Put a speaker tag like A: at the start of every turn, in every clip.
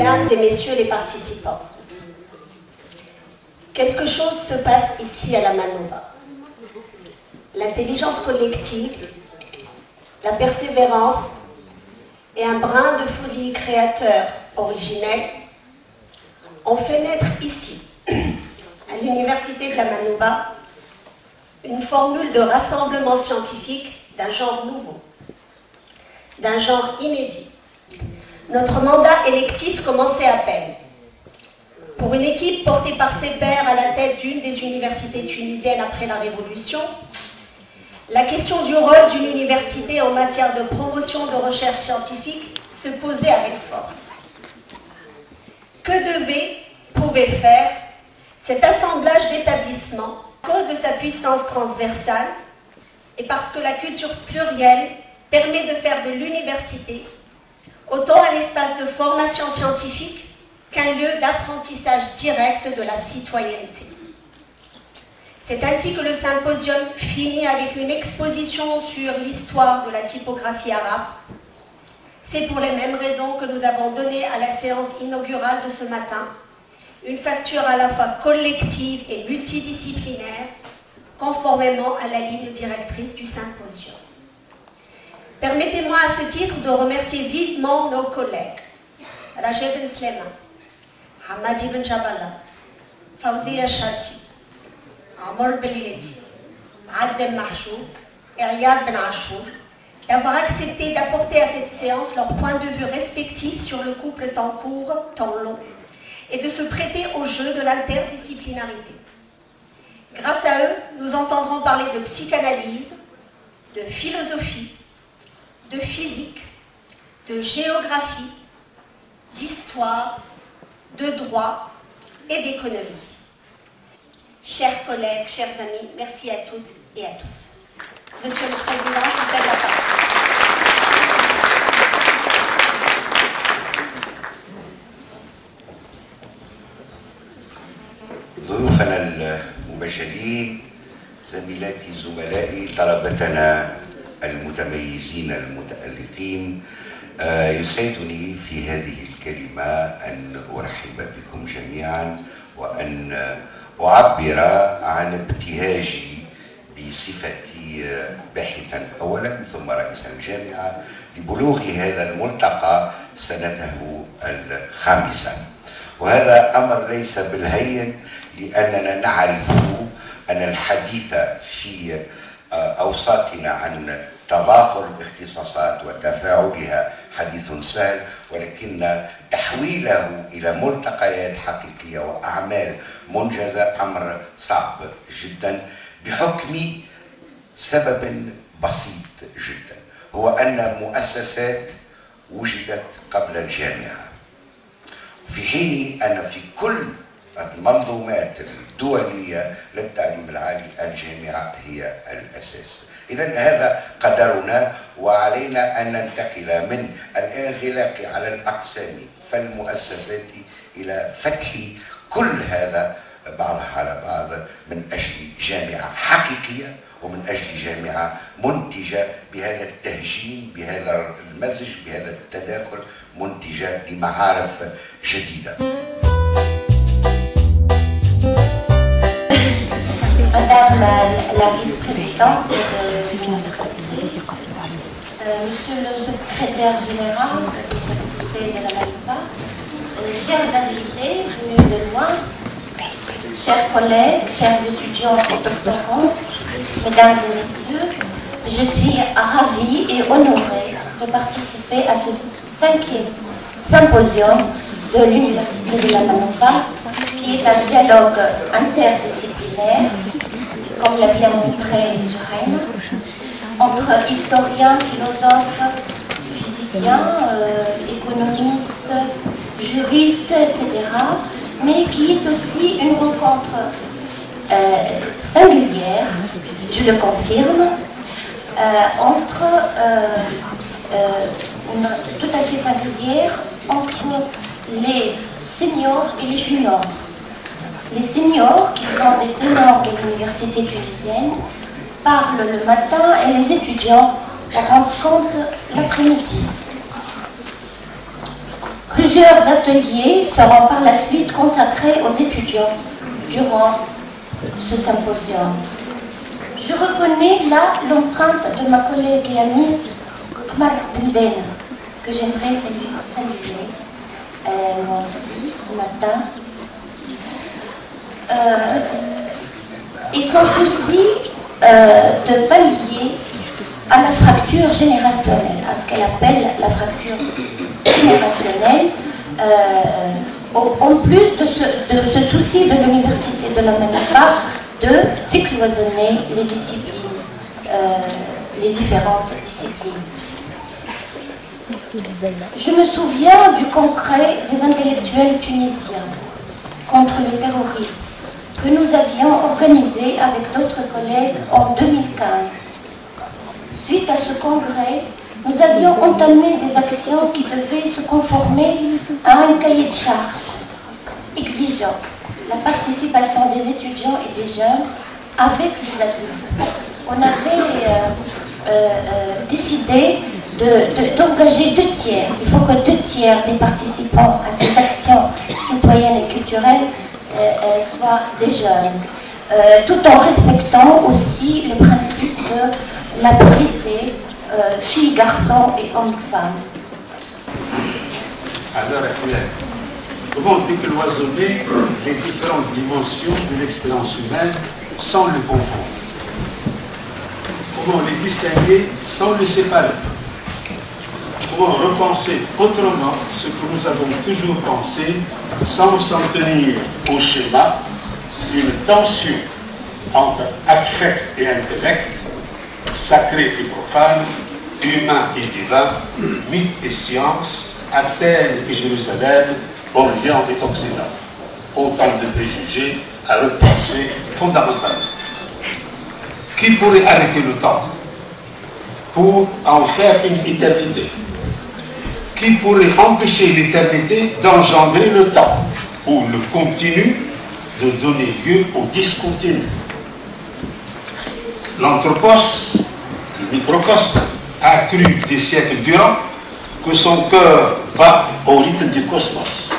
A: Mesdames et messieurs les participants, quelque chose se passe ici à la Manouba. L'intelligence collective, la persévérance et un brin de folie créateur originel ont fait naître ici, à l'université de la Manouba, une formule de rassemblement scientifique d'un genre nouveau, d'un genre inédit. Notre mandat électif commençait à peine. Pour une équipe portée par ses pairs à la tête d'une des universités tunisiennes après la Révolution, la question du rôle d'une université en matière de promotion de recherche scientifique se posait avec force. Que pouvait faire cet assemblage d'établissements à cause de sa puissance transversale et parce que la culture plurielle permet de faire de l'université autant un espace de formation scientifique qu'un lieu d'apprentissage direct de la citoyenneté. C'est ainsi que le symposium finit avec une exposition sur l'histoire de la typographie arabe. C'est pour les mêmes raisons que nous avons donné à la séance inaugurale de ce matin une facture à la fois collective et multidisciplinaire, conformément à la ligne directrice du symposium. Permettez-moi à ce titre de remercier vivement nos collègues Rajeb Ben Sleman, Hamadi Ben Jabala, Fawzia Sharki, Amor Belileti, Adzel Mahchoub et Riyad Ben Achour, d'avoir accepté d'apporter à cette séance leurs points de vue respectifs sur le couple temps court, temps long, et de se prêter au jeu de l'interdisciplinarité. Grâce à eux, nous entendrons parler de psychanalyse, de philosophie, de physique, de géographie, d'histoire, de droit et d'économie. Chers collègues, chers amis, merci à toutes et à tous. Monsieur le Président, je vous donne la parole.
B: ضيوفنا المباشرين، زميلاتي زملائي، طلبتنا المتميزين المتألقين، يسعدني في هذه الكلمة أن أرحب بكم جميعا وأن أعبر عن ابتهاجي بصفتي باحثا أولا ثم رئيسا الجامعة لبلوغ هذا الملتقى سنته الخامسة. وهذا أمر ليس بالهين، لأننا نعرف أن الحديث في أوساطنا عن تضافر الاختصاصات وتفاعلها حديث سهل، ولكن تحويله إلى ملتقيات حقيقية وأعمال منجزة أمر صعب جدا، بحكم سبب بسيط جدا، هو أن مؤسسات وجدت قبل الجامعة، في حين أن في كل المنظومات الدولية للتعليم العالي الجامعة هي الأساس. إذن هذا قدرنا، وعلينا أن ننتقل من الانغلاق على الأقسام فالمؤسسات إلى فتح كل هذا بعضها على بعض من أجل جامعة حقيقية ومن أجل جامعة منتجة بهذا التهجين، بهذا المزج، بهذا التداخل، منتجة لمعارف جديدة.
C: Madame la vice-présidente de l'université, Monsieur le secrétaire général de l'université de la Manouba, chers invités venus de loin, chers collègues, chers étudiants et doctorants, mesdames et messieurs, je suis ravie et honorée de participer à ce 5e symposium de l'université de la Manouba, qui est un dialogue interdisciplinaire, comme l'a bien montré Jahen, entre historiens, philosophes, physiciens, économistes, juristes, etc., mais qui est aussi une rencontre singulière, je le confirme, tout à fait singulière entre les seniors et les juniors. Les seniors, qui sont des ténors de l'université tunisienne, parlent le matin et les étudiants rendent compte l'après-midi. Plusieurs ateliers seront par la suite consacrés aux étudiants durant ce symposium. Je reconnais là l'empreinte de ma collègue et amie Ahmad Benden, que j'aimerais saluer moi aussi ce matin. Et son souci de pallier à la fracture générationnelle, à ce qu'elle appelle la fracture générationnelle, en plus de ce souci de l'université de la Manama de décloisonner les disciplines, les différentes disciplines. Je me souviens du congrès des intellectuels tunisiens contre le terrorisme que nous avions organisé avec d'autres collègues en 2015. Suite à ce congrès, nous avions entamé des actions qui devaient se conformer à un cahier de charges exigeant la participation des étudiants et des jeunes avec les adultes. On avait décidé d'engager 2 tiers. Il faut que 2 tiers des participants à ces actions citoyennes et culturelles soient des jeunes, tout en respectant aussi le principe de la parité filles, garçons et hommes-femmes.
D: À l'heure actuelle, comment décloisonner les différentes dimensions de l'expérience humaine sans le confondre? Comment les distinguer sans les séparer? Comment repenser autrement ce que nous avons toujours pensé sans s'en tenir au schéma d'une tension entre affect et intellect, sacré et profane, humain et divin, mythe et science, Athènes et Jérusalem, Orient et Occident. Autant de préjugés à repenser fondamentalement. Qui pourrait arrêter le temps pour en faire une éternité? Qui pourrait empêcher l'éternité d'engendrer le temps ou le continu de donner lieu au discontinu? L'anthropos, le microcosme, a cru des siècles durant que son cœur bat au rythme du cosmos,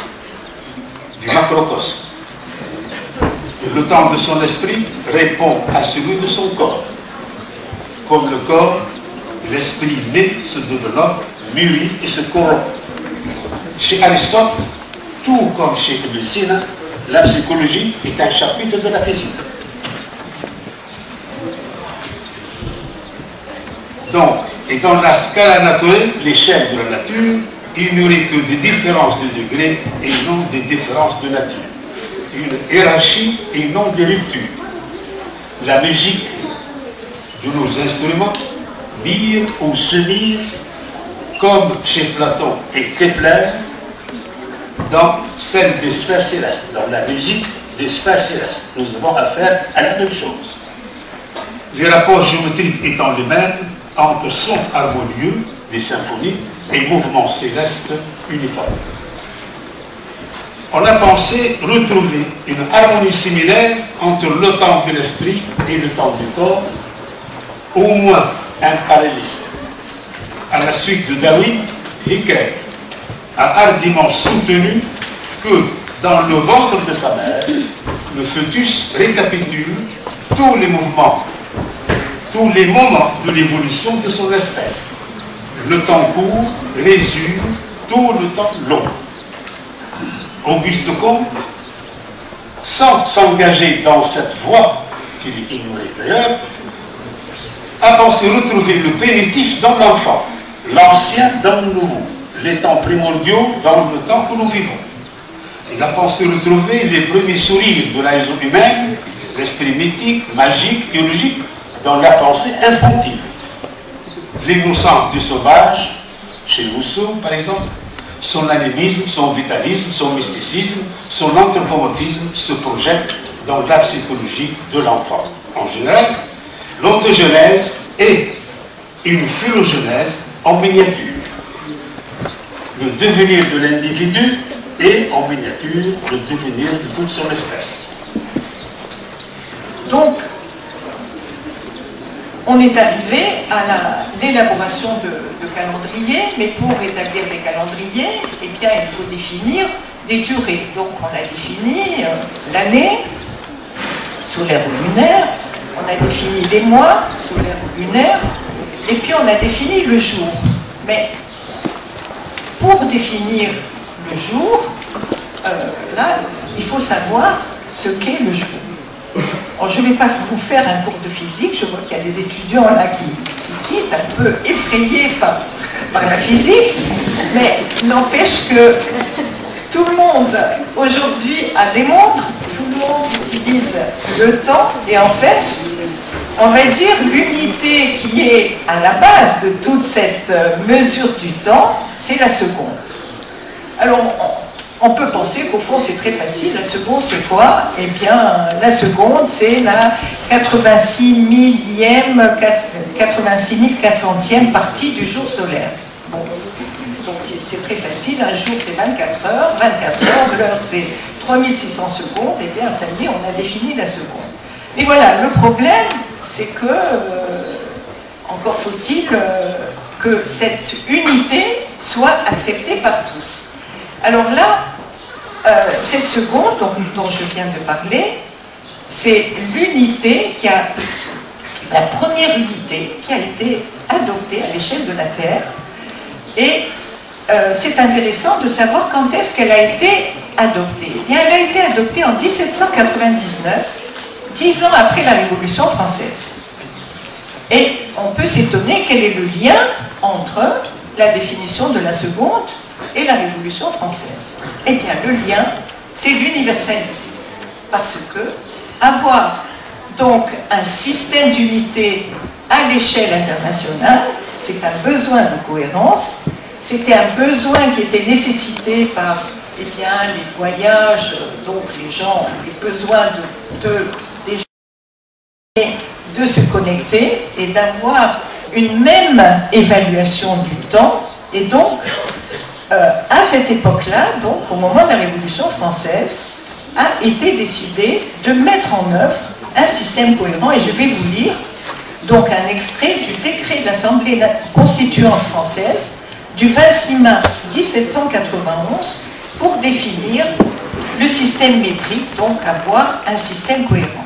D: du macrocosme. Le temps de son esprit répond à celui de son corps. Comme le corps, l'esprit naît, se développe, mûrit et se corrompt. Chez Aristote, tout comme chez Ibn Sina, la psychologie est un chapitre de la physique. Donc, et dans la scala naturelle, l'échelle de la nature, il n'y aurait que des différences de degrés et non des différences de nature. Une hiérarchie et non des ruptures. La musique de nos instruments mire ou se mire, comme chez Platon et Kepler, dans celle des sphères célestes, dans la musique des sphères célestes. Nous avons affaire à la même chose. Les rapports géométriques étant les mêmes entre sons harmonieux des symphonies et mouvements célestes uniformes. On a pensé retrouver une harmonie similaire entre le temps de l'esprit et le temps du corps, au moins un parallélisme. À la suite de Darwin, Haeckel a hardiment soutenu que dans le ventre de sa mère, le fœtus récapitule tous les mouvements, tous les moments de l'évolution de son espèce. Le temps court résume tout le temps long. Auguste Comte, sans s'engager dans cette voie qu'il ignorait d'ailleurs, a pensé retrouver le primitif dans l'enfant, l'ancien dans le nouveau, les temps primordiaux dans le temps que nous vivons. Il a pensé retrouver les premiers sourires de la raison humaine, l'esprit mythique, magique, théologique, dans la pensée infantile. L'innocence du sauvage, chez Rousseau par exemple, son animisme, son vitalisme, son mysticisme, son anthropomorphisme se projette dans la psychologie de l'enfant. En général, l'ontogenèse est une philogenèse en miniature. Le devenir de l'individu est en miniature le devenir de toute son espèce.
E: Donc, on est arrivé à l'élaboration de calendriers, mais pour établir des calendriers, eh bien, il faut définir des durées. Donc, on a défini l'année sous l'ère lunaire, on a défini les mois sous l'ère lunaire, et puis on a défini le jour. Mais pour définir le jour, là, il faut savoir ce qu'est le jour. Alors, je ne vais pas vous faire un cours de physique, je vois qu'il y a des étudiants là qui quittent un peu effrayés par la physique, mais n'empêche que tout le monde aujourd'hui a des montres, tout le monde utilise le temps, et en fait, on va dire l'unité qui est à la base de toute cette mesure du temps, c'est la seconde. Alors, on peut penser qu'au fond c'est très facile, la seconde c'est quoi? Eh bien la seconde c'est la 86 400e partie du jour solaire. Bon. Donc c'est très facile, un jour c'est 24 heures, l'heure c'est 3600 secondes, et bien ça y est, on a défini la seconde. Et voilà, le problème c'est que, encore faut-il que cette unité soit acceptée par tous. Alors là, cette seconde dont je viens de parler, c'est l'unité la première unité qui a été adoptée à l'échelle de la Terre. Et c'est intéressant de savoir quand est-ce qu'elle a été adoptée. Eh bien, elle a été adoptée en 1799, 10 ans après la Révolution française. Et on peut s'étonner quel est le lien entre la définition de la seconde et la Révolution française. Eh bien, le lien, c'est l'universalité. Parce que avoir donc un système d'unité à l'échelle internationale, c'est un besoin de cohérence, c'était un besoin qui était nécessité par eh bien, les voyages, donc les gens ont eu besoin de se connecter et d'avoir une même évaluation du temps. Et donc, à cette époque-là, donc au moment de la Révolution française, a été décidé de mettre en œuvre un système cohérent. Et je vais vous lire donc un extrait du décret de l'Assemblée constituante française du 26 mars 1791 pour définir le système métrique, donc avoir un système cohérent.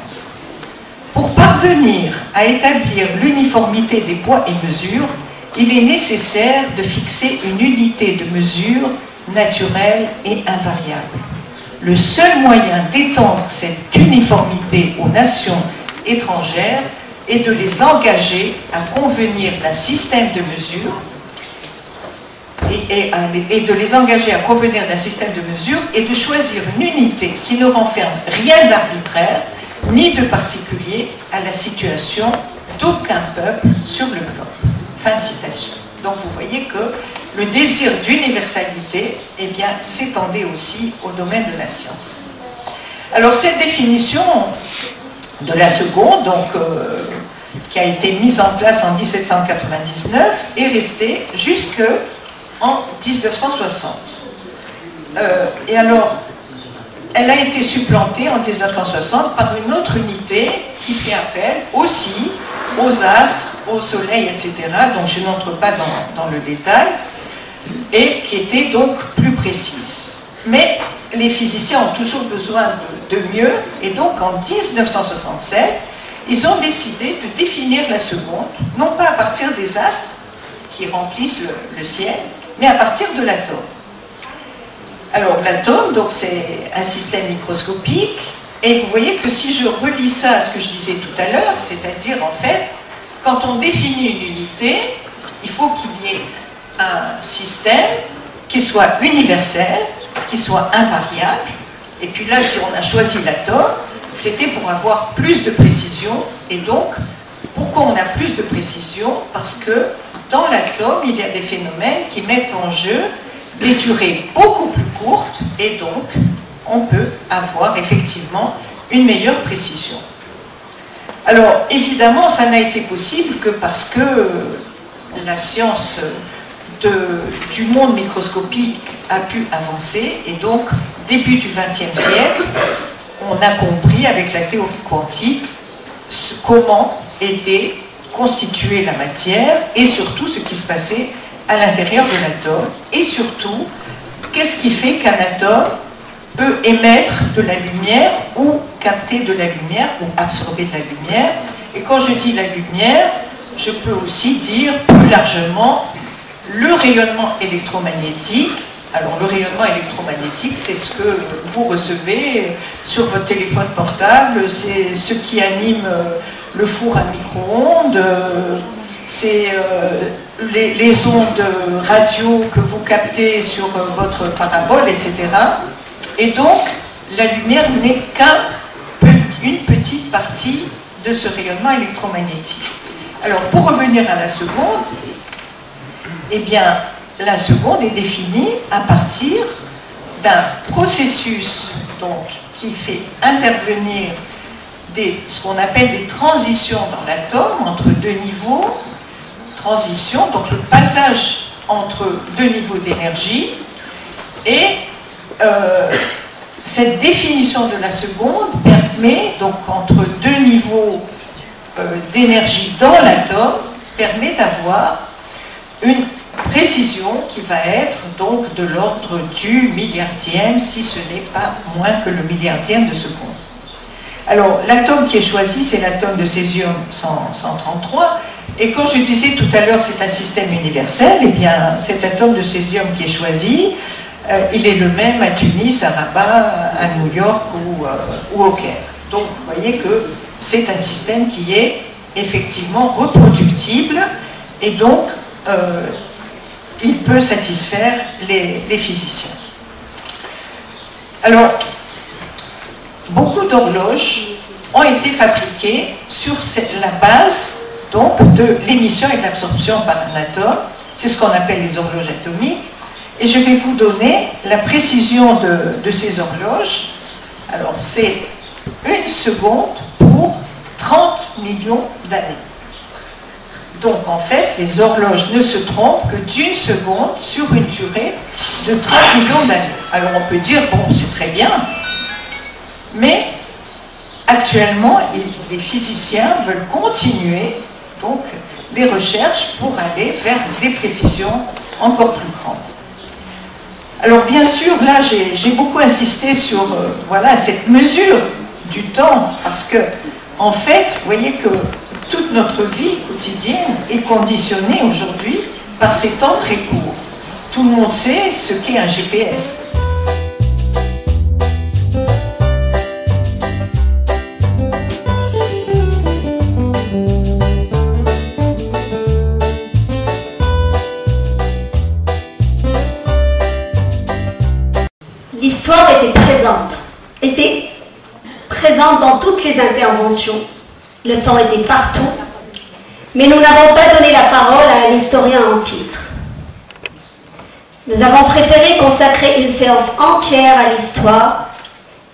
E: Pour parvenir à établir l'uniformité des poids et mesures, il est nécessaire de fixer une unité de mesure naturelle et invariable. Le seul moyen d'étendre cette uniformité aux nations étrangères est de les engager à convenir d'un système de mesure et de les engager à convenir d'un système de mesure et de choisir une unité qui ne renferme rien d'arbitraire ni de particulier à la situation d'aucun peuple sur le globe. Fin de citation. Donc vous voyez que le désir d'universalité eh bien, s'étendait aussi au domaine de la science. Alors cette définition de la seconde, donc, qui a été mise en place en 1799, est restée jusqu'en 1960. Et alors, elle a été supplantée en 1960 par une autre unité qui fait appel aussi aux astres, au soleil, etc., dont je n'entre pas dans le détail, et qui était donc plus précise. Mais les physiciens ont toujours besoin de mieux, et donc en 1967, ils ont décidé de définir la seconde, non pas à partir des astres qui remplissent le ciel, mais à partir de l'atome. Alors l'atome, donc c'est un système microscopique, et vous voyez que si je relis ça à ce que je disais tout à l'heure, c'est-à-dire en fait, quand on définit une unité, il faut qu'il y ait un système qui soit universel, qui soit invariable, et puis là, si on a choisi l'atome, c'était pour avoir plus de précision, et donc, pourquoi on a plus de précision? Parce que dans l'atome, il y a des phénomènes qui mettent en jeu des durées beaucoup plus courtes, et donc, on peut avoir effectivement une meilleure précision. Alors, évidemment, ça n'a été possible que parce que la science du monde microscopique a pu avancer, et donc, début du XXe siècle, on a compris avec la théorie quantique comment était constituée la matière et surtout ce qui se passait à l'intérieur de l'atome, et surtout, qu'est-ce qui fait qu'un atome peut émettre de la lumière ou capter de la lumière ou absorber de la lumière. Et quand je dis la lumière, je peux aussi dire plus largement le rayonnement électromagnétique. Alors le rayonnement électromagnétique, c'est ce que vous recevez sur votre téléphone portable, c'est ce qui anime le four à micro-ondes, c'est les ondes radio que vous captez sur votre parabole, etc. Et donc, la lumière n'est qu'une petite partie de ce rayonnement électromagnétique. Alors, pour revenir à la seconde, eh bien, la seconde est définie à partir d'un processus donc, qui fait intervenir ce qu'on appelle des transitions dans l'atome entre deux niveaux. Transition, donc le passage entre deux niveaux d'énergie. Et cette définition de la seconde permet, donc entre deux niveaux d'énergie dans l'atome, permet d'avoir une précision qui va être donc de l'ordre du milliardième, si ce n'est pas moins que le milliardième de seconde. Alors, l'atome qui est choisi, c'est l'atome de césium-133. Et quand je disais tout à l'heure c'est un système universel, eh bien, cet atome de césium qui est choisi, il est le même à Tunis, à Rabat, à New York ou au Caire. Donc, vous voyez que c'est un système qui est effectivement reproductible et donc il peut satisfaire les physiciens. Alors, beaucoup d'horloges ont été fabriquées sur la base donc, de l'émission et de l'absorption par un atome. C'est ce qu'on appelle les horloges atomiques. Et je vais vous donner la précision de ces horloges. Alors, c'est 1 seconde pour 30 millions d'années. Donc, en fait, les horloges ne se trompent que d'1 seconde sur une durée de 30 millions d'années. Alors, on peut dire, bon, c'est très bien, mais actuellement, les physiciens veulent continuer donc, les recherches pour aller vers des précisions encore plus grandes. Alors, bien sûr, là, j'ai beaucoup insisté sur voilà, cette mesure du temps, parce que, en fait, vous voyez que toute notre vie quotidienne est conditionnée aujourd'hui par ces temps très courts. Tout le monde sait ce qu'est un GPS.
A: L'histoire était présente dans toutes les interventions. Le temps était partout, mais nous n'avons pas donné la parole à un historien en titre. Nous avons préféré consacrer une séance entière à l'histoire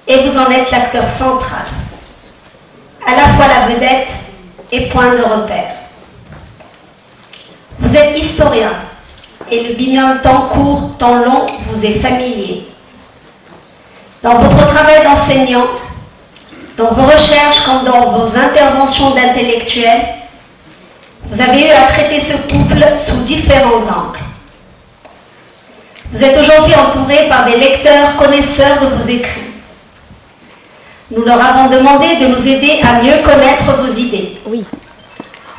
A: et vous en êtes l'acteur central, à la fois la vedette et point de repère. Vous êtes historien et le binôme temps court, temps long vous est familier. Dans votre travail d'enseignant, dans vos recherches comme dans vos interventions d'intellectuels, vous avez eu à traiter ce couple sous différents angles. Vous êtes aujourd'hui entouré par des lecteurs connaisseurs de vos écrits. Nous leur avons demandé de nous aider à mieux connaître vos idées,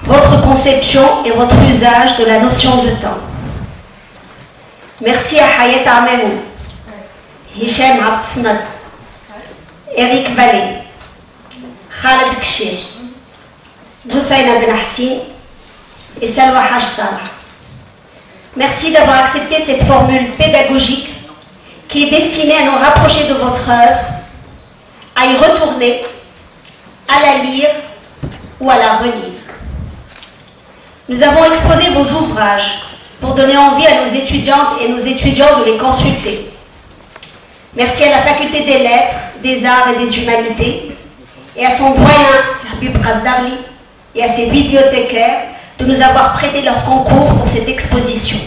A: votre conception et votre usage de la notion de temps. Merci à Hayat Amemou, Hicham Abtsmat, Eric Vallée, Khaled Kchir, Joussaina Ben Hassin et Salwa Haj Salah. Merci d'avoir accepté cette formule pédagogique qui est destinée à nous rapprocher de votre œuvre, à y retourner, à la lire ou à la relire. Nous avons exposé vos ouvrages pour donner envie à nos étudiantes et nos étudiants de les consulter. Merci à la Faculté des Lettres, des Arts et des Humanités et à son doyen, Habib Razdarli, et à ses bibliothécaires de nous avoir prêté leur concours pour cette exposition.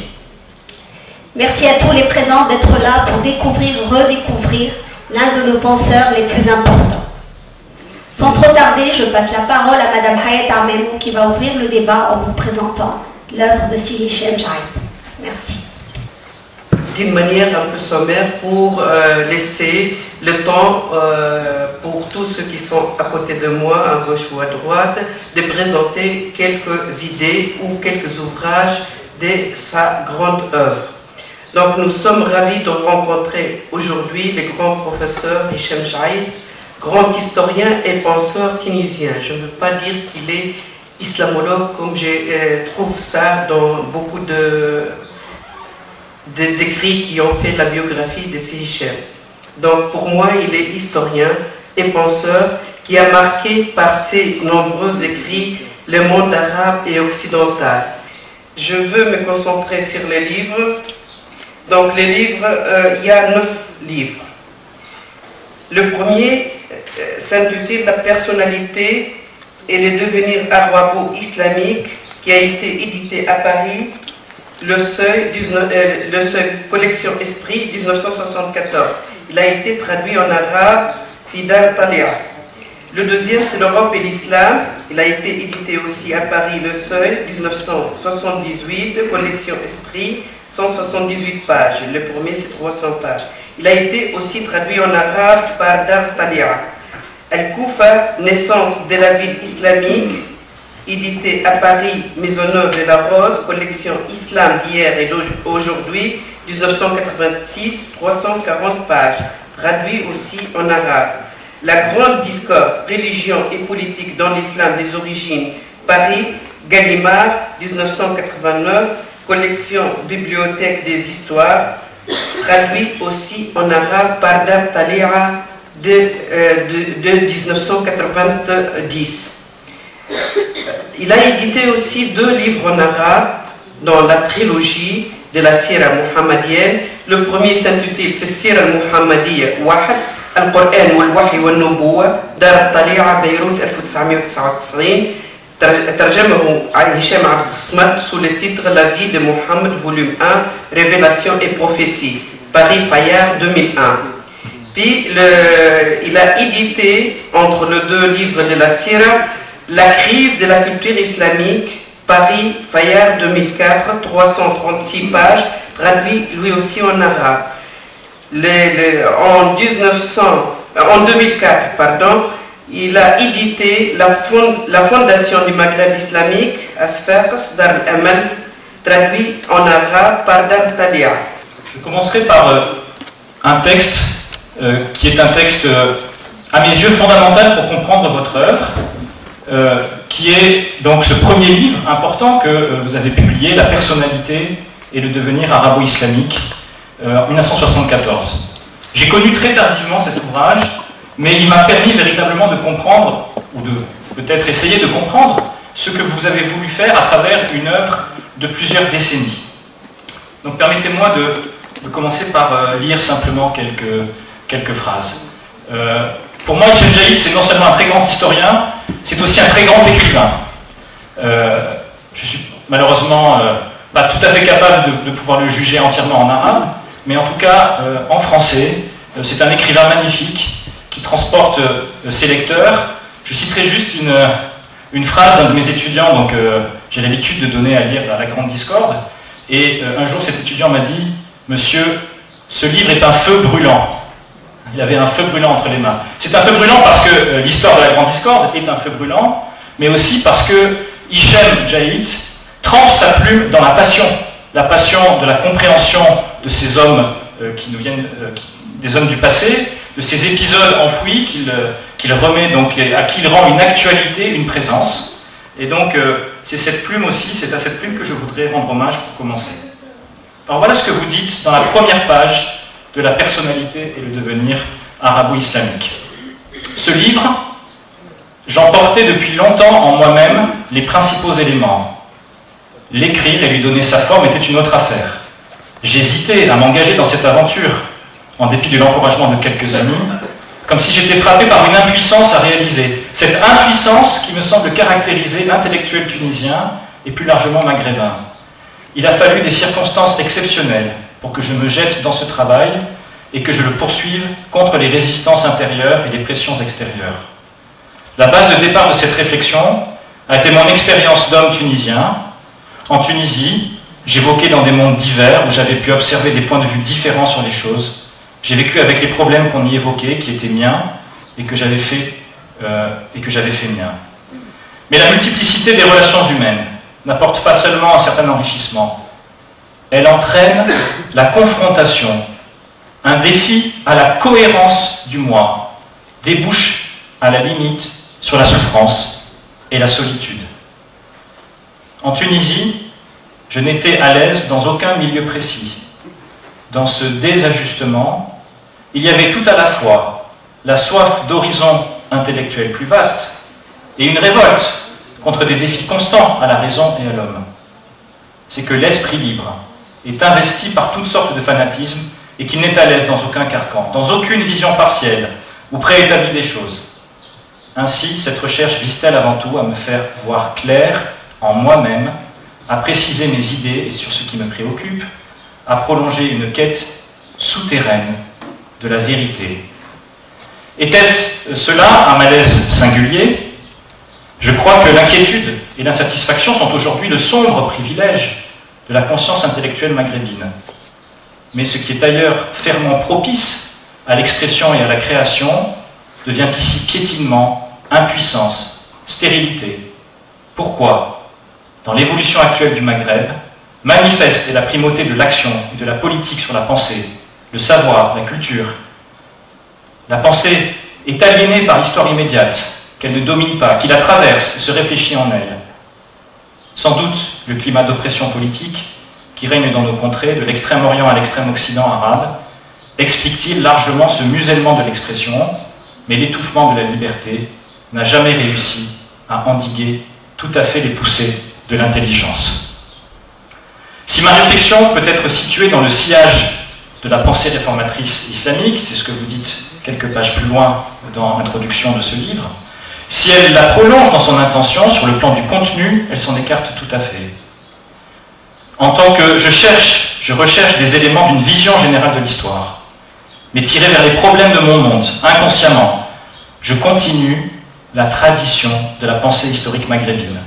A: Merci à tous les présents d'être là pour découvrir, redécouvrir l'un de nos penseurs les plus importants. Sans trop tarder, je passe la parole à Madame Hayat Amemou qui va ouvrir le débat en vous présentant l'œuvre de Sidi Hichem Jaïd. Merci.
F: D'une manière un peu sommaire pour laisser le temps pour tous ceux qui sont à côté de moi, à gauche ou à droite, de présenter quelques idées ou quelques ouvrages de sa grande œuvre. Donc nous sommes ravis de rencontrer aujourd'hui le grand professeur Hicham Jaïd, grand historien et penseur tunisien. Je ne veux pas dire qu'il est islamologue comme je trouve ça dans beaucoup d'écrits qui ont fait la biographie de Hicham. Donc pour moi, il est historien et penseur qui a marqué par ses nombreux écrits le monde arabe et occidental. Je veux me concentrer sur les livres. Donc les livres, il y a 9 livres. Le premier s'intitule La personnalité et le devenir arabo-islamique, qui a été édité à Paris, le Seuil, collection Esprit, 1974. Il a été traduit en arabe, Fidal Talia. Le deuxième, c'est l'Europe et l'Islam. Il a été édité aussi à Paris, le Seuil, 1978, collection Esprit, 178 pages. Le premier, c'est 300 pages. Il a été aussi traduit en arabe par Dar Talia. Al-Koufa, naissance de la ville islamique, édité à Paris, Maisonneuve et la Rose, collection Islam d'hier et d'aujourd'hui, 1986, 340 pages, traduit aussi en arabe. La grande discorde, religion et politique dans l'islam des origines, Paris, Gallimard, 1989, collection Bibliothèque des histoires, traduit aussi en arabe par Dar Talia de 1990. Il a édité aussi 2 livres en arabe dans la trilogie de la Sira Muhammadienne. Le premier s'intitule Sira Muhammadiyya Wahad, Al-Qur'an wal-Wahy wal-Nubuwa, Dar Talia, Beyrouth, 1999. Tarjamahu Hicham Abd Samad sous le titre La vie de Mohammed, volume 1, Révélation et prophétie, Paris Fayard 2001. Puis il a édité entre les 2 livres de la Sira La crise de la culture islamique, Paris Fayard 2004, 336 pages, traduit lui aussi en arabe. En 2004, il a édité la fondation du Maghreb islamique, Asfaqs Dar al-Amal, traduit en arabe par Dar Talia.
G: Je commencerai par un texte qui est un texte, à mes yeux, fondamental pour comprendre votre œuvre, qui est donc ce premier livre important que vous avez publié, La personnalité et le devenir arabo-islamique, en 1974. J'ai connu très tardivement cet ouvrage, mais il m'a permis véritablement de comprendre, ou de peut-être essayer de comprendre, ce que vous avez voulu faire à travers une œuvre de plusieurs décennies. Donc permettez-moi de commencer par lire simplement quelques phrases. Pour moi, Hicham Jaïd, c'est non seulement un très grand historien, c'est aussi un très grand écrivain. Je suis malheureusement pas tout à fait capable de pouvoir le juger entièrement en arabe, mais en tout cas en français. C'est un écrivain magnifique qui transporte ses lecteurs. Je citerai juste une phrase d'un de mes étudiants, donc j'ai l'habitude de donner à lire La Grande Discorde, et un jour cet étudiant m'a dit « Monsieur, ce livre est un feu brûlant ». Il avait un feu brûlant entre les mains. C'est un feu brûlant parce que l'histoire de La Grande Discorde est un feu brûlant, mais aussi parce que Hicham Jaïd trempe sa plume dans la passion de la compréhension de ces hommes qui nous viennent, des hommes du passé, de ces épisodes enfouis qu'il remet, donc, à qui il rend une actualité, une présence. Et donc, c'est cette plume aussi, c'est à cette plume que je voudrais rendre hommage pour commencer. Alors voilà ce que vous dites dans la première page de La personnalité et le devenir arabo-islamique. Ce livre, j'emportais depuis longtemps en moi-même les principaux éléments. L'écrire et lui donner sa forme était une autre affaire. J'hésitais à m'engager dans cette aventure, en dépit de l'encouragement de quelques amis, comme si j'étais frappé par une impuissance à réaliser. Cette impuissance qui me semble caractériser l'intellectuel tunisien et plus largement maghrébin. Il a fallu des circonstances exceptionnelles pour que je me jette dans ce travail et que je le poursuive contre les résistances intérieures et les pressions extérieures. La base de départ de cette réflexion a été mon expérience d'homme tunisien. En Tunisie, J'évoquais dans des mondes divers où j'avais pu observer des points de vue différents sur les choses. J'ai vécu avec les problèmes qu'on y évoquait, qui étaient miens, et que j'avais fait miens. Mais la multiplicité des relations humaines n'apporte pas seulement un certain enrichissement. Elle entraîne la confrontation, un défi à la cohérence du moi, débouche à la limite sur la souffrance et la solitude. En Tunisie, je n'étais à l'aise dans aucun milieu précis. Dans ce désajustement, il y avait tout à la fois la soif d'horizons intellectuels plus vastes et une révolte contre des défis constants à la raison et à l'homme. C'est que l'esprit libre est investi par toutes sortes de fanatismes et qu'il n'est à l'aise dans aucun carcan, dans aucune vision partielle ou préétablie des choses. Ainsi, cette recherche vise-t-elle avant tout à me faire voir clair en moi-même, à préciser mes idées et sur ce qui me préoccupe, à prolonger une quête souterraine de la vérité. Était-ce cela un malaise singulier? Je crois que l'inquiétude et l'insatisfaction sont aujourd'hui le sombre privilège de la conscience intellectuelle maghrébine. Mais ce qui est ailleurs fermement propice à l'expression et à la création devient ici piétinement, impuissance, stérilité. Pourquoi, dans l'évolution actuelle du Maghreb, manifeste est la primauté de l'action et de la politique sur la pensée, le savoir, la culture. La pensée est aliénée par l'histoire immédiate, qu'elle ne domine pas, qui la traverse et se réfléchit en elle. Sans doute, le climat d'oppression politique qui règne dans nos contrées, de l'extrême-orient à l'extrême-occident arabe, explique-t-il largement ce musellement de l'expression, mais l'étouffement de la liberté n'a jamais réussi à endiguer tout à fait les poussées de l'intelligence. Si ma réflexion peut être située dans le sillage de la pensée réformatrice islamique, c'est ce que vous dites quelques pages plus loin dans l'introduction de ce livre, si elle la prolonge dans son intention, sur le plan du contenu, elle s'en écarte tout à fait. En tant que je recherche des éléments d'une vision générale de l'histoire, mais tirés vers les problèmes de mon monde, inconsciemment, je continue la tradition de la pensée historique maghrébine.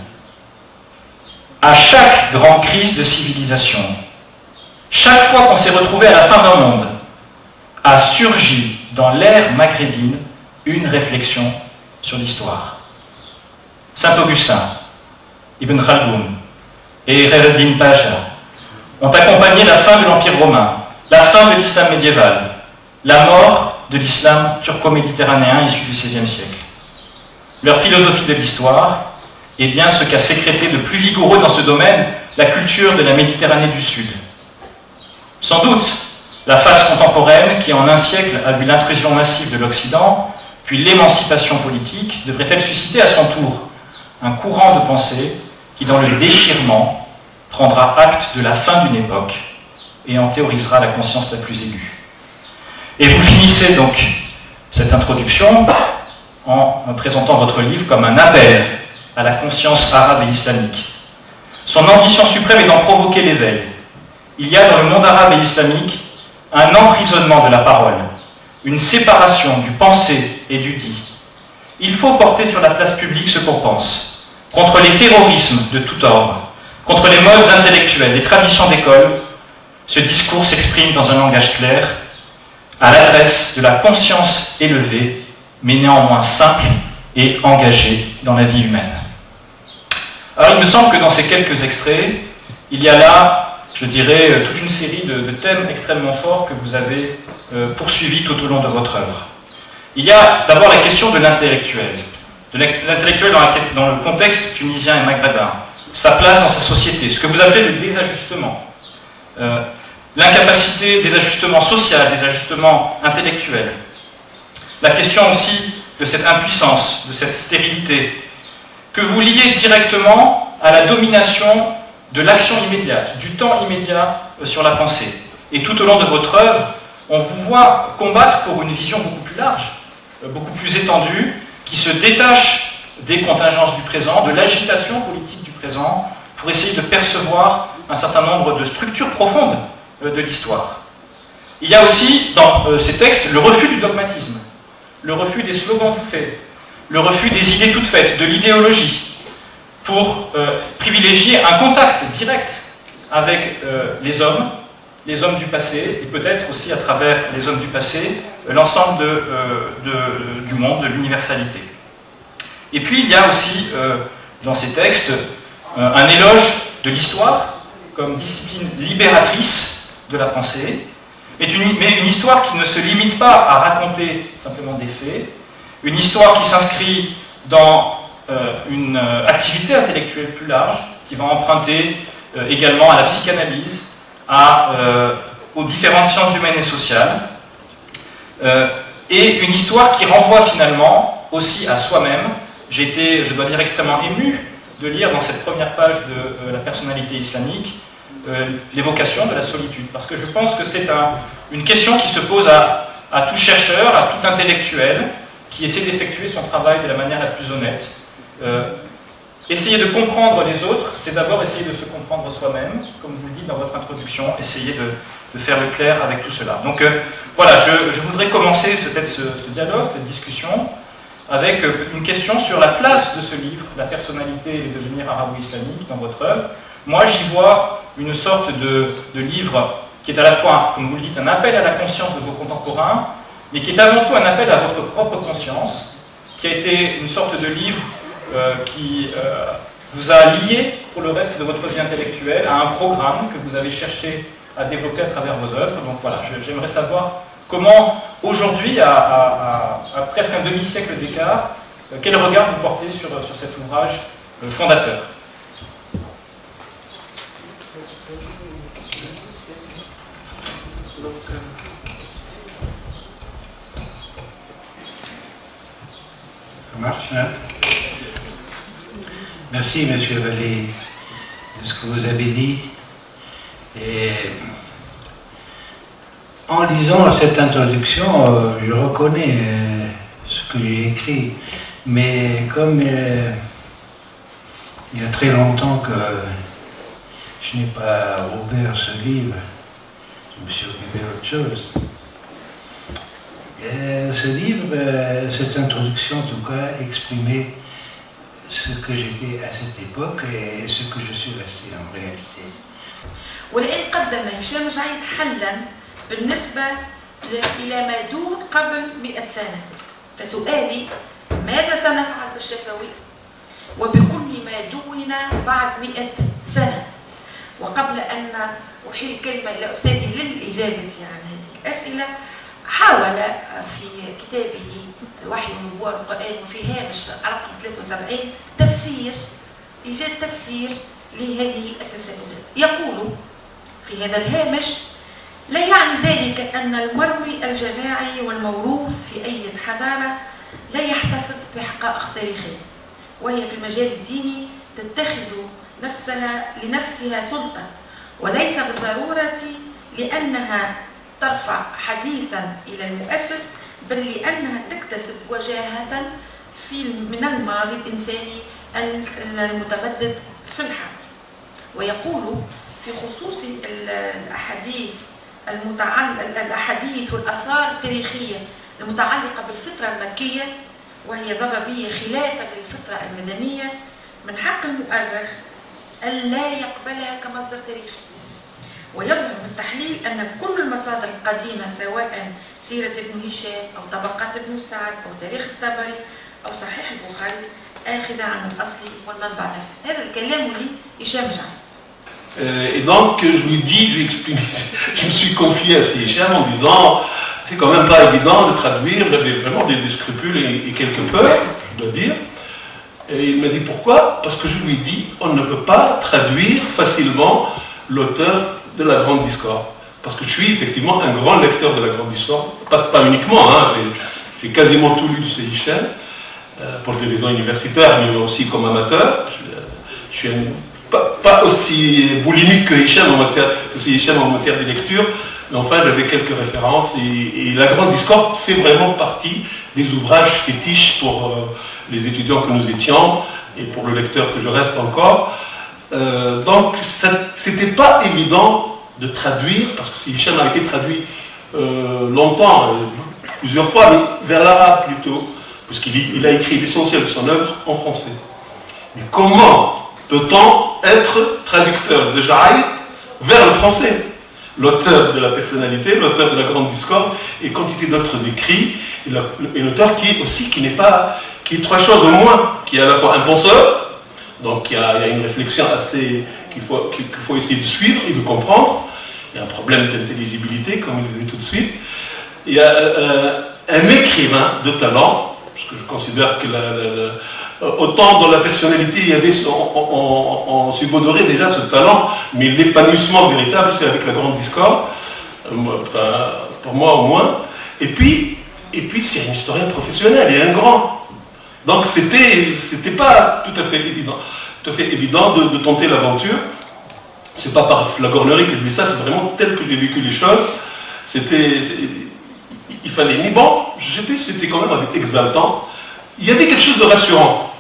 G: À chaque grande crise de civilisation, chaque fois qu'on s'est retrouvé à la fin d'un monde, a surgi dans l'ère maghrébine une réflexion sur l'histoire. Saint-Augustin, Ibn Khaldoun et Khaireddin Pacha ont accompagné la fin de l'Empire romain, la fin de l'islam médiéval, la mort de l'islam turco-méditerranéen issu du XVIe siècle. Leur philosophie de l'histoire est bien ce qu'a sécrété de plus vigoureux dans ce domaine la culture de la Méditerranée du Sud. Sans doute, la phase contemporaine qui en un siècle a vu l'intrusion massive de l'Occident, puis l'émancipation politique, devrait-elle susciter à son tour un courant de pensée qui, dans le déchirement, prendra acte de la fin d'une époque et en théorisera la conscience la plus aiguë. Et vous finissez donc cette introduction en me présentant votre livre comme un appel à la conscience arabe et islamique. Son ambition suprême est d'en provoquer l'éveil. Il y a dans le monde arabe et islamique un emprisonnement de la parole, une séparation du pensé et du dit. Il faut porter sur la place publique ce qu'on pense, contre les terrorismes de tout ordre, contre les modes intellectuels, les traditions d'école. Ce discours s'exprime dans un langage clair, à l'adresse de la conscience élevée, mais néanmoins simple et engagée dans la vie humaine. Alors il me semble que dans ces quelques extraits, il y a là, je dirais, toute une série de thèmes extrêmement forts que vous avez poursuivis tout au long de votre œuvre. Il y a d'abord la question de l'intellectuel dans le contexte tunisien et maghrébin, sa place dans sa société, ce que vous appelez le désajustement, l'incapacité des ajustements sociaux, des ajustements intellectuels, la question aussi de cette impuissance, de cette stérilité, que vous liez directement à la domination de l'action immédiate, du temps immédiat sur la pensée. Et tout au long de votre œuvre, on vous voit combattre pour une vision beaucoup plus large, beaucoup plus étendue, qui se détache des contingences du présent, de l'agitation politique du présent, pour essayer de percevoir un certain nombre de structures profondes de l'histoire. Il y a aussi dans ces textes le refus du dogmatisme, le refus des slogans tout faits, le refus des idées toutes faites, de l'idéologie, pour privilégier un contact direct avec les hommes du passé, et peut-être aussi à travers les hommes du passé, l'ensemble du monde, de l'universalité. Et puis il y a aussi dans ces textes un éloge de l'histoire comme discipline libératrice de la pensée, mais une histoire qui ne se limite pas à raconter simplement des faits, une histoire qui s'inscrit dans une activité intellectuelle plus large, qui va emprunter également à la psychanalyse, aux différentes sciences humaines et sociales, et une histoire qui renvoie finalement aussi à soi-même. J'ai été, je dois dire, extrêmement ému de lire dans cette première page de la personnalité islamique l'évocation de la solitude, parce que je pense que c'est une question qui se pose à tout chercheur, à tout intellectuel qui essaie d'effectuer son travail de la manière la plus honnête. Essayer de comprendre les autres, c'est d'abord essayer de se comprendre soi-même, comme vous le dites dans votre introduction, essayer de faire le clair avec tout cela. Donc voilà, je voudrais commencer peut-être ce dialogue, cette discussion, avec une question sur la place de ce livre, La personnalité et le devenir arabo-islamique, dans votre œuvre. Moi, j'y vois une sorte de livre qui est à la fois, comme vous le dites, un appel à la conscience de vos contemporains, mais qui est avant tout un appel à votre propre conscience, qui a été une sorte de livre qui vous a lié pour le reste de votre vie intellectuelle à un programme que vous avez cherché à développer à travers vos œuvres. Donc voilà, j'aimerais savoir comment, aujourd'hui, à presque un demi-siècle d'écart, quel regard vous portez sur cet ouvrage fondateur.
H: Ça marche, hein? Merci, Monsieur Vallée, de ce que vous avez dit. Et en lisant cette introduction, je reconnais ce que j'ai écrit. Mais comme il y a très longtemps que je n'ai pas ouvert ce livre, je me suis occupé d'autre chose. Ce livre, cette introduction en tout cas, exprimait ce que j'étais à cette époque et ce que je suis resté en réalité.
I: والآن قدم هشام جعيد حلا بالنسبة إلى ما دون قبل 100 سنة. فسؤالي ماذا سنفعل بالشفوي وبكل ما دون بعد 100 سنة؟ وقبل أن أحيل الكلمة إلى أستاذي للإجابة عن هذه الأسئلة، حاول في كتابه الوحي والنبوة والقرآن وفي هامش رقم 73 إيجاد تفسير لهذه التساؤلات. يقول في هذا الهامش: لا يعني ذلك أن المروي الجماعي والموروث في أي حضارة لا يحتفظ بحقائق تاريخية، وهي في المجال الديني تتخذ لنفسها سلطة، وليس بالضرورة لأنها ترفع حديثا إلى المؤسس، بل لأنها تكتسب وجاهة من الماضي الإنساني المتمدد في الحاضر. ويقول في خصوص الأحاديث والآثار التاريخية المتعلقة بالفطرة المكية، وهي ضبابية خلافا للفطرة المدنية، من حق المؤرخ ألا يقبلها كمصدر تاريخي. ويظهر من التحليل أن كل المصادر القديمة، سواء سيرة ابن هشام أو طبقات ابن سعد أو تاريخ الطبري أو صحيح البخاري، آخذة عن الأصل والمنبع نفسه. هذا الكلام لي هشام جعيد.
D: Et donc, je lui dis, je me suis confié à Hicham en disant, c'est quand même pas évident de traduire, j'avais vraiment des scrupules et quelques peurs, je dois dire. Et il m'a dit pourquoi? Parce que je lui ai dit, on ne peut pas traduire facilement l'auteur de la Grande Discorde. Parce que je suis effectivement un grand lecteur de la Grande Discorde, pas uniquement, hein, j'ai quasiment tout lu de Hicham, pour des raisons universitaires, mais aussi comme amateur. Je suis pas aussi boulimique que Hicham en matière de lecture, mais enfin j'avais quelques références et la Grande Discorde fait vraiment partie des ouvrages fétiches pour les étudiants que nous étions et pour le lecteur que je reste encore. Donc c'était pas évident de traduire, parce que Hicham a été traduit longtemps, plusieurs fois, mais vers l'arabe plutôt, puisqu'il a écrit l'essentiel de son œuvre en français. Mais comment peut-on être traducteur de Ja'id vers le français. L'auteur de la personnalité, l'auteur de la grande discorde et quantité d'autres écrits, et l'auteur qui est trois choses au moins, qui est à la fois un penseur, donc il y a une réflexion assez qu'il faut essayer de suivre et de comprendre. Il y a un problème d'intelligibilité, comme il disait tout de suite. Il y a un écrivain de talent, parce que je considère que autant dans la personnalité, il y avait en Subodoré déjà ce talent, mais l'épanouissement véritable, c'est avec la grande discorde, pour moi au moins. Et puis c'est un historien professionnel et un grand. Donc c'était pas tout à fait évident de tenter l'aventure. C'est pas par flagornerie que je dis ça, c'est vraiment tel que j'ai vécu les choses. Il fallait, mais bon, c'était quand même avec exaltant. Il y avait quelque chose de rassurant.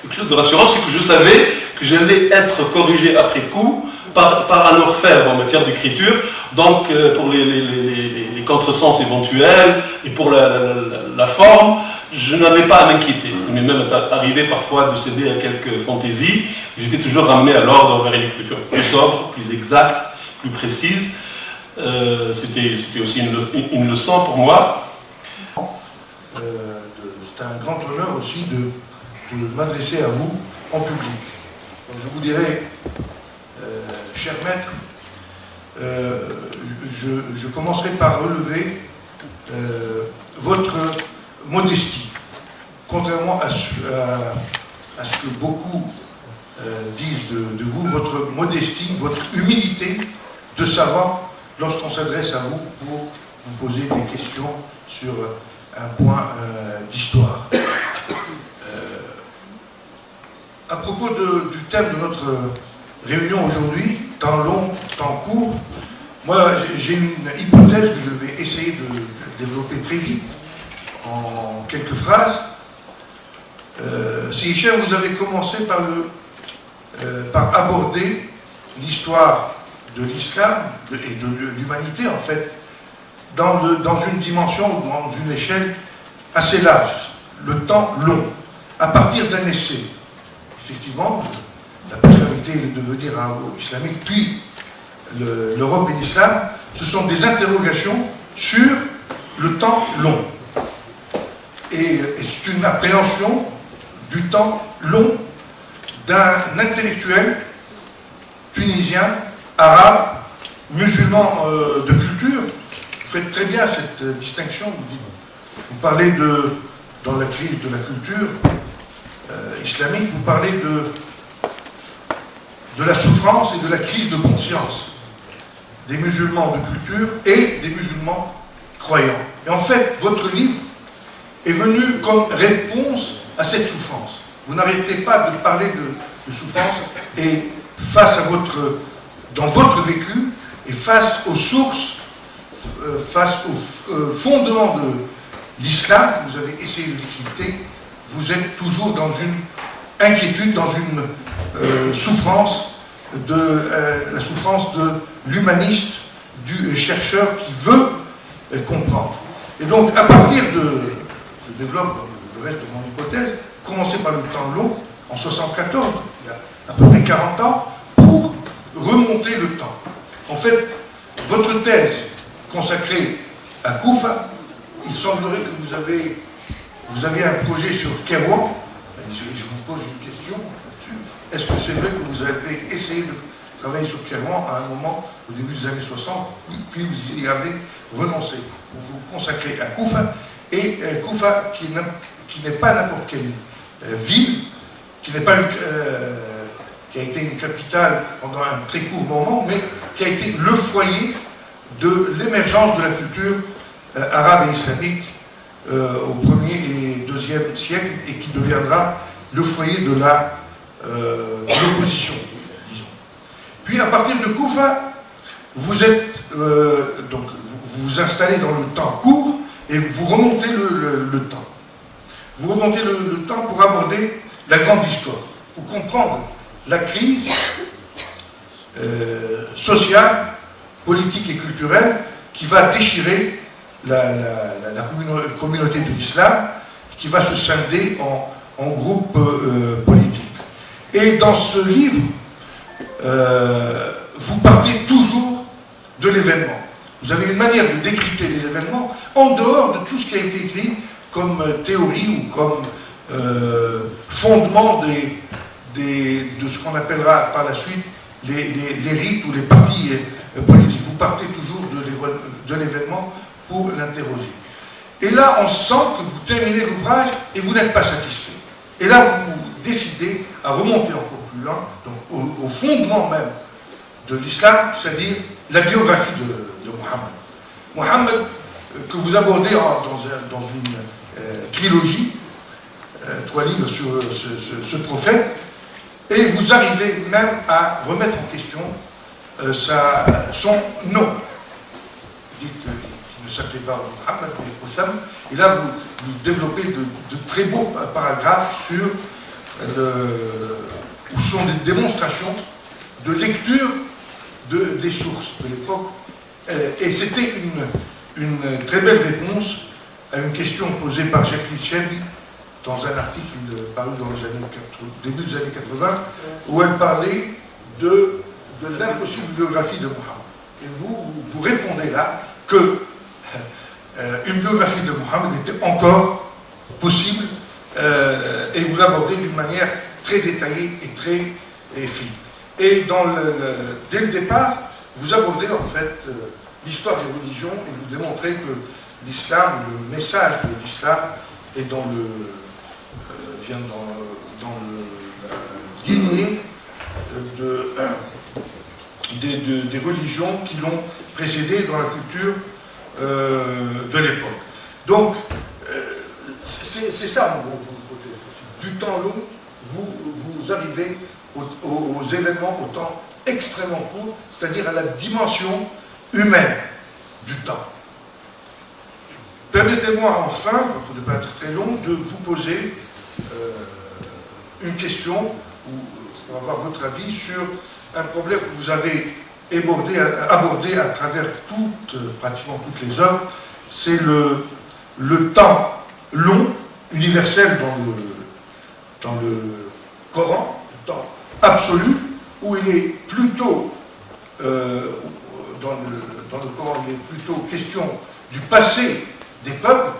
D: Quelque chose de rassurant, c'est que je savais que j'allais être corrigé après coup par un orfèvre en matière d'écriture, donc pour les contresens éventuels et pour la forme, je n'avais pas à m'inquiéter. Il m'est même arrivé parfois de céder à quelques fantaisies. J'étais toujours ramené à l'ordre vers une écriture plus sobre, plus exacte, plus précise. C'était aussi une leçon pour moi.
J: C'est un grand honneur aussi de m'adresser à vous en public. Donc, je vous dirais, cher maître, je commencerai par relever votre modestie. Contrairement à ce que beaucoup disent de vous, votre modestie, votre humilité de savoir lorsqu'on s'adresse à vous pour vous poser des questions sur un point d'histoire. À propos du thème de notre réunion aujourd'hui, temps long, temps court, moi j'ai une hypothèse que je vais essayer de développer très vite en quelques phrases. Si cher, vous avez commencé par aborder l'histoire de l'islam et de l'humanité en fait dans une dimension, dans une échelle assez large, le temps long, à partir d'un essai. Effectivement, la personnalité et le devenir islamique, puis l'Europe et l'islam, ce sont des interrogations sur le temps long. Et c'est une appréhension du temps long d'un intellectuel tunisien, arabe, musulman de culture. Vous faites très bien cette distinction. Vous parlez dans la crise de la culture islamique, vous parlez de la souffrance et de la crise de conscience des musulmans de culture et des musulmans croyants. Et en fait, votre livre est venu comme réponse à cette souffrance. Vous n'arrêtez pas de parler de souffrance et dans votre vécu et face aux sources, face aux fondements de l'islam que vous avez essayé de décrypter, vous êtes toujours dans une inquiétude, dans une souffrance, la souffrance de l'humaniste, du chercheur qui veut comprendre. Et donc, à partir je développe le reste de mon hypothèse, commencer par le temps long, en 1974, il y a à peu près 40 ans, pour remonter le temps. En fait, votre thèse consacrée à Koufa, il semblerait que vous avez un projet sur Kérouan. Je vous pose une question là-dessus. Est-ce que c'est vrai que vous avez essayé de travailler sur Kérouan à un moment, au début des années 60, puis vous y avez renoncé? Vous vous consacrez à Koufa, et Koufa qui n'est pas n'importe quelle ville, qui a été une capitale pendant un très court moment, mais qui a été le foyer de l'émergence de la culture arabe et islamique au 1er et 2e siècle, et qui deviendra le foyer de l'opposition, disons. Puis à partir de Koufa, vous êtes donc vous vous installez dans le temps court et vous remontez le temps. Vous remontez le temps pour aborder la grande histoire, pour comprendre la crise sociale, politique et culturelle qui va déchirer la communauté de l'islam, qui va se scinder en groupes politiques. Et dans ce livre, vous partez toujours de l'événement. Vous avez une manière de décrypter les événements en dehors de tout ce qui a été écrit comme théorie ou comme fondement de ce qu'on appellera par la suite les rites ou les partis politiques. Vous partez toujours de l'événement pour l'interroger. Et là, on sent que vous terminez l'ouvrage et vous n'êtes pas satisfait. Et là, vous décidez à remonter encore plus loin, donc au fondement même de l'islam, c'est-à-dire la biographie de Mohammed. Mohammed, que vous abordez dans une trilogie, 3 livres sur ce prophète, et vous arrivez même à remettre en question son nom. Vous dites qu'il ne s'appelait pas Mohammed, mais Osam, et là vous développez de très beaux paragraphes sur où sont des démonstrations de lecture des sources de l'époque. Et c'était une très belle réponse à une question posée par Jacques Litchel dans un article paru dans les début des années 80, où elle parlait de l'impossible biographie de Mohammed. Et vous répondez là que une biographie de Mohammed était encore possible, et vous l'abordez d'une manière très détaillée et très fine. Et dès le départ, vous abordez en fait l'histoire des religions et vous démontrez que l'islam, le message de l'islam est vient dans la lignée des religions qui l'ont précédé dans la culture de l'époque. Donc, c'est ça mon côté. Du temps long, vous arrivez aux événements au temps extrêmement court, c'est-à-dire à la dimension humaine du temps. Permettez-moi enfin, pour ne pas être très long, de vous poser une question pour avoir votre avis sur un problème que vous avez abordé à travers pratiquement toutes les œuvres, c'est le temps long, universel dans le Coran, le temps absolu, où il est plutôt, dans le Coran, il est plutôt question du passé des peuples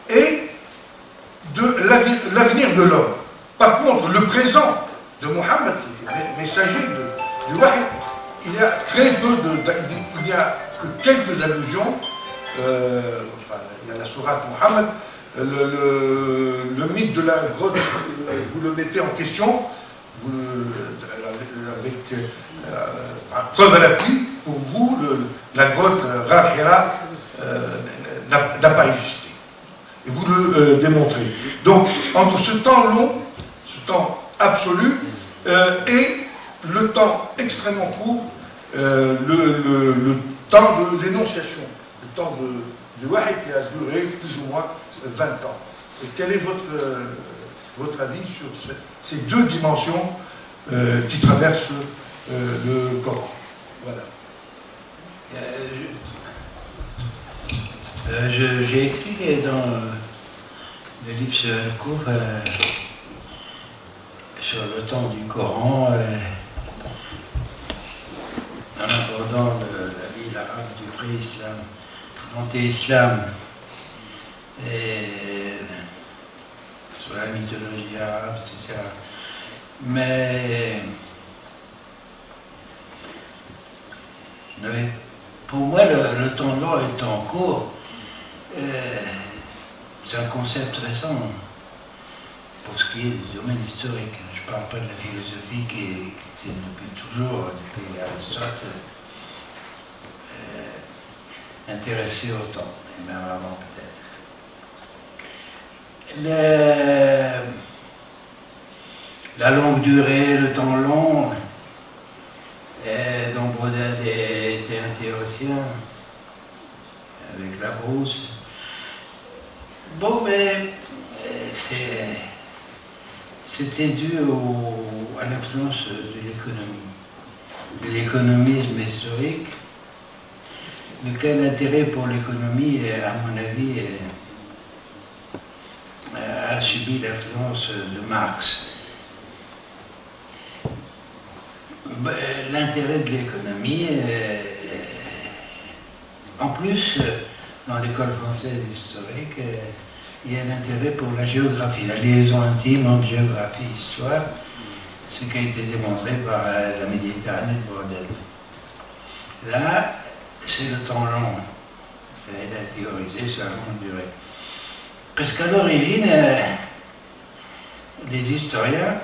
J: et de l'avenir de l'homme. Par contre, le présent de Mohammed, qui est messager du Wahy, il y a très peu il n'y a que quelques allusions. Il y a la sourate Mohammed, le mythe de la grotte, vous le mettez en question, avec preuve à l'appui, pour vous, la grotte Ra n'a pas existé. Et vous le démontrez. Donc, entre ce temps long, ce temps absolu, et le temps extrêmement court, le temps de l'énonciation, le temps du Wahy qui a duré plus ou moins 20 ans. Et quel est votre avis sur ces deux dimensions qui traversent le Coran? Voilà.
H: J'ai écrit dans le livre sur le cours sur le temps du Coran, en abordant la vie arabe du pré-islam, l'anté-islam, et sur la mythologie arabe, etc. Mais pour moi, le temps long et le temps court, c'est un concept récent pour ce qui est du domaine historique. Je ne parle pas de la philosophie qui c'est depuis toujours, depuis Aristote, intéressé au temps, et même avant peut-être. La longue durée, le temps long, dont Baudin était un théoricien, avec la brousse. Bon, mais c'était dû à l'influence de l'économie, de l'économisme historique, lequel intérêt pour l'économie, à mon avis, a subi l'influence de Marx. L'intérêt de l'économie, en plus, dans l'école française historique, il y a l'intérêt pour la géographie, la liaison intime entre géographie et histoire, ce qui a été démontré par la Méditerranée de Brodel. Là, c'est le temps long. Elle a théorisé sur la longue durée. Parce qu'à l'origine, les historiens,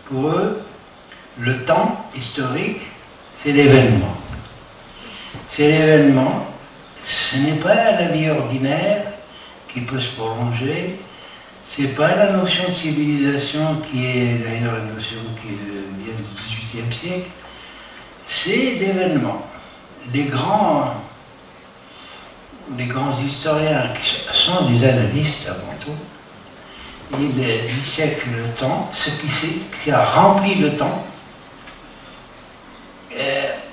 H: pour eux, le temps historique, c'est l'événement. C'est l'événement, ce n'est pas la vie ordinaire qui peut se prolonger, c'est pas la notion de civilisation qui est d'ailleurs une notion qui vient du XVIIIe siècle, c'est l'événement. Les grands historiens qui sont des analystes avant tout, ils dissèquent le temps, ce qui a rempli le temps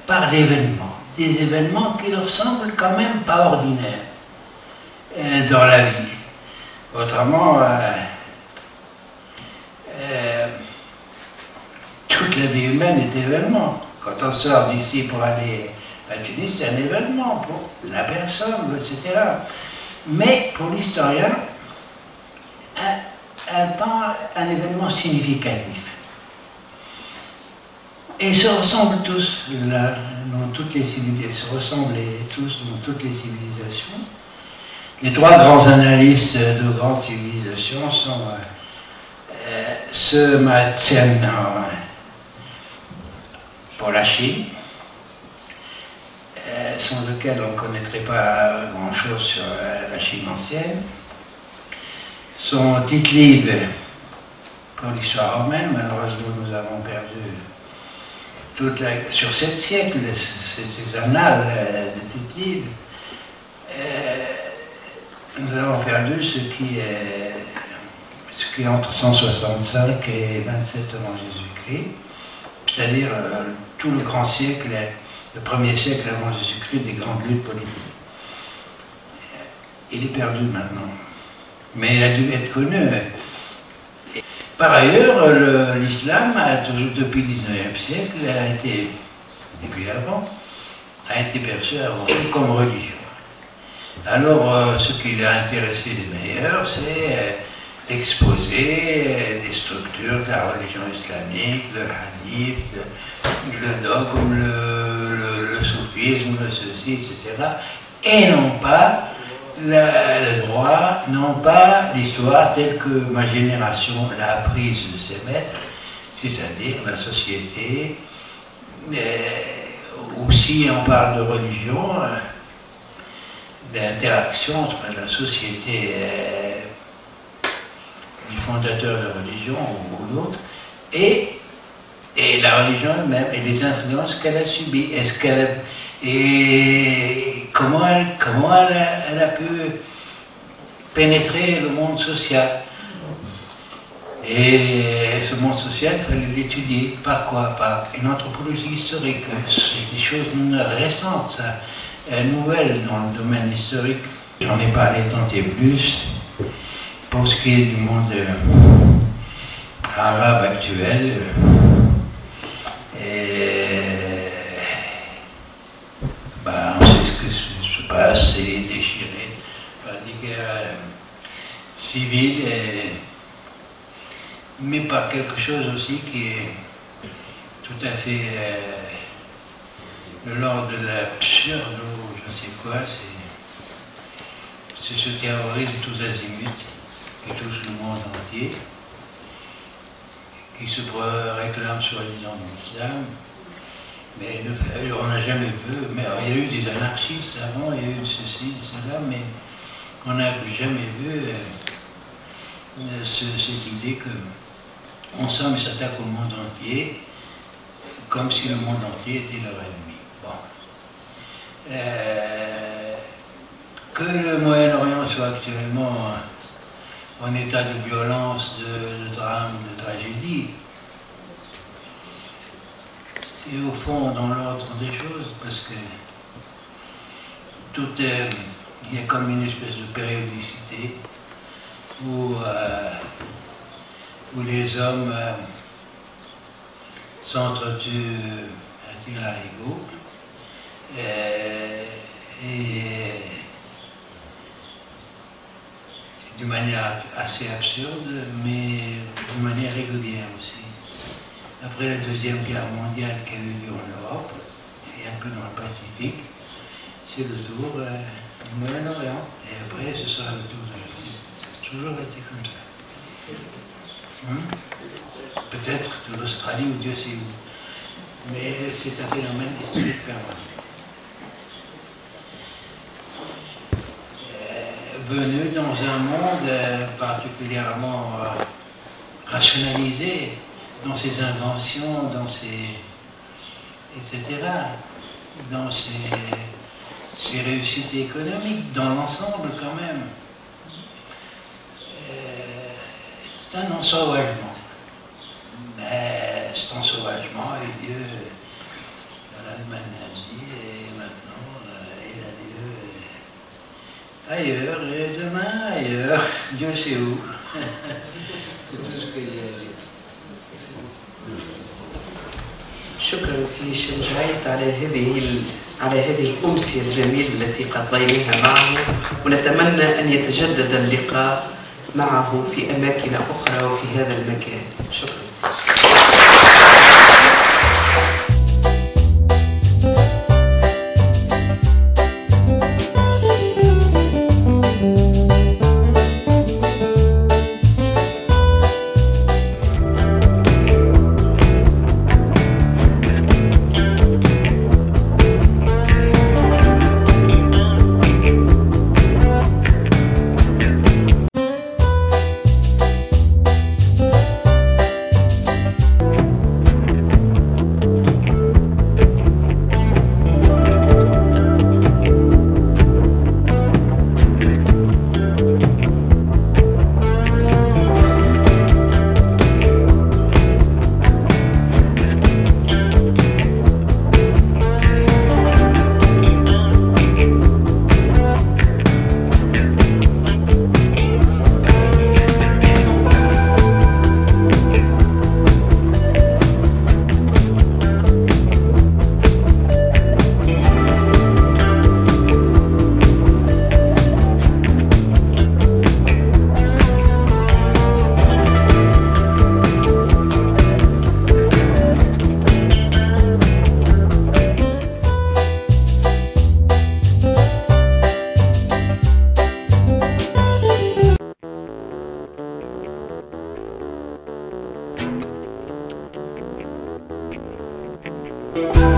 H: par l'événement. Des événements qui leur semblent quand même pas ordinaires dans la vie. Autrement, toute la vie humaine est événement. Quand on sort d'ici pour aller à Tunis, c'est un événement pour la personne, etc. Mais pour l'historien, un événement significatif. Et ils se ressemblent tous là, dans toutes les civilisations. Ils se ressemblent tous dans toutes les civilisations. Les trois grands analystes de grandes civilisations sont ceux Matsien pour la Chine, sans lequel on ne connaîtrait pas grand-chose sur la Chine ancienne. Son Tite-Live pour l'histoire romaine, malheureusement nous avons perdu sur 7 siècles, ces annales de Tite-Live, nous avons perdu ce qui est entre 165 et 27 avant Jésus-Christ, c'est-à-dire tout le grand siècle, le premier siècle avant Jésus-Christ, des grandes luttes politiques. Il est perdu maintenant, mais il a dû être connu. Par ailleurs, l'islam, depuis le 19e siècle, depuis avant, a été perçu avant tout comme religion. Alors, ce qui a intéressé les meilleurs, c'est d'exposer des structures de la religion islamique, le hadith, le dogme, le soufisme, ceci, etc. Et non pas le droit, non pas l'histoire telle que ma génération l'a apprise de ses maîtres, c'est-à-dire la société. Aussi, on parle de religion, d'interaction entre la société du fondateur de la religion ou l'autre et la religion elle-même et les influences qu'elle a subies. Et comment elle a pu pénétrer le monde social. Et ce monde social, il fallait l'étudier. Par quoi? Par une anthropologie historique. C'est des choses récentes, ça, nouvelles dans le domaine historique. J'en ai parlé tant et plus. Pour ce qui est du monde arabe actuel, on sait ce que se passe, c'est déchiré par des guerres civiles, mais par quelque chose aussi qui est tout à fait de l'ordre de l'absurde, ou je ne sais quoi, c'est ce terrorisme tous azimuts qui touche le monde entier, qui se réclame soi-disant de l'islam. Mais on n'a jamais vu, mais il y a eu des anarchistes avant, il y a eu ceci, cela, mais on n'a jamais vu cette idée qu'ensemble ils s'attaquent au monde entier, comme si le monde entier était leur ennemi. Bon. Que le Moyen-Orient soit actuellement en état de violence, de drame, de tragédie, c'est au fond dans l'ordre des choses, parce que il y a comme une espèce de périodicité où les hommes s'entretuent à tir larigot. Et d'une manière assez absurde, mais d'une manière régulière aussi. Après la Deuxième Guerre mondiale qui a eu lieu en Europe, et un peu dans le Pacifique, c'est le tour du Moyen-Orient. Et après, ce sera le tour de l'Asie. Ça a toujours été comme ça. Peut-être de l'Australie ou Dieu sait où. Mais c'est un phénomène historique permanent. Venu dans un monde particulièrement rationalisé dans ses inventions, dans ses etc., dans ses réussites économiques, dans l'ensemble quand même. C'est un ensauvagement. Mais cet ensauvagement a eu lieu dans l'Allemagne nazie et maintenant il a lieu ailleurs et demain ailleurs, Dieu sait où. C'est tout ce qu'il y a à dire.
F: شكرا سي شمجايت على هذه الأمسية الجميلة التي قضيناها معه، ونتمنى أن يتجدد اللقاء معه في أماكن أخرى وفي هذا المكان. شكرا.
K: Thank you.